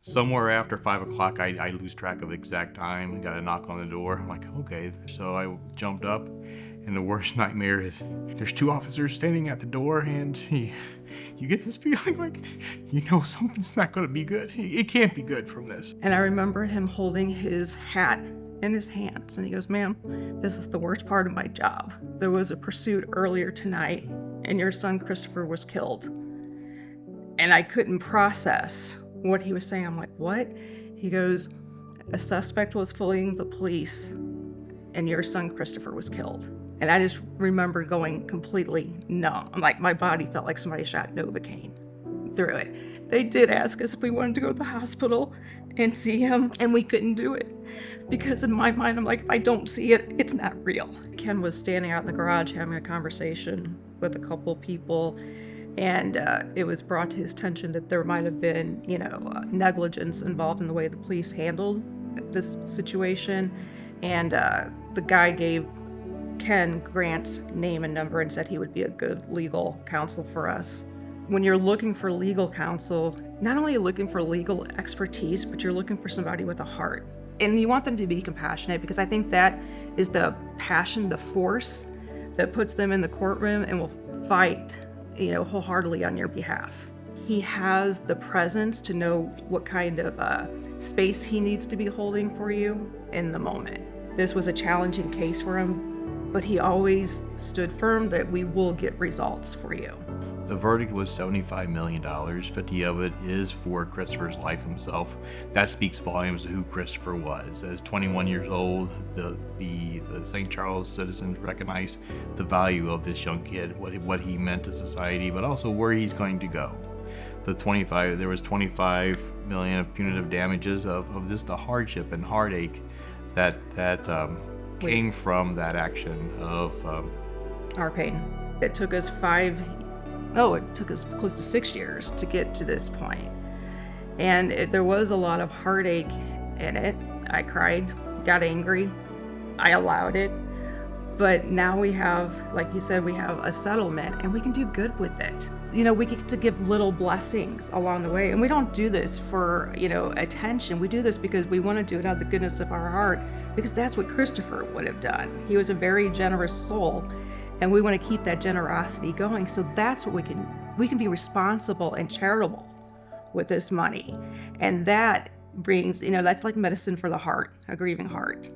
Somewhere after 5 o'clock, I lose track of the exact time. I got a knock on the door. I'm like, okay. So I jumped up, and the worst nightmare is there's two officers standing at the door, and you get this feeling like, something's not going to be good. It can't be good from this. And I remember him holding his hat in his hands, and he goes, "Ma'am, this is the worst part of my job. There was a pursuit earlier tonight, and your son Christopher was killed." And I couldn't process what he was saying. I'm like, what? He goes, "A suspect was fleeing the police and your son Christopher was killed." And I just remember going completely numb. I'm like, my body felt like somebody shot Novocaine through it. They did ask us if we wanted to go to the hospital and see him, and we couldn't do it because in my mind, I'm like, if I don't see it, it's not real. Ken was standing out in the garage having a conversation with a couple people, and it was brought to his attention that there might have been, negligence involved in the way the police handled this situation. And the guy gave Ken Grant's name and number and said he would be a good legal counsel for us. When you're looking for legal counsel, not only are you looking for legal expertise, but you're looking for somebody with a heart. And you want them to be compassionate, because I think that is the passion, the force that puts them in the courtroom and will fight wholeheartedly on your behalf. He has the presence to know what kind of space he needs to be holding for you in the moment. This was a challenging case for him, but he always stood firm that we will get results for you. The verdict was $75 million. 50 of it is for Christopher's life himself. That speaks volumes to who Christopher was. As 21 years old, the St. Charles citizens recognized the value of this young kid, what he meant to society, but also where he's going to go. There was 25 million of punitive damages of just the hardship and heartache that came from that action of our pain. It took us close to 6 years to get to this point. And there was a lot of heartache in it. I cried, got angry, I allowed it. But now we have, like you said, we have a settlement and we can do good with it. We get to give little blessings along the way. And we don't do this for, attention. We do this because we want to do it out of the goodness of our heart, because that's what Christopher would have done. He was a very generous soul, and we want to keep that generosity going. So that's what we can be responsible and charitable with this money. And that brings, that's like medicine for the heart, a grieving heart.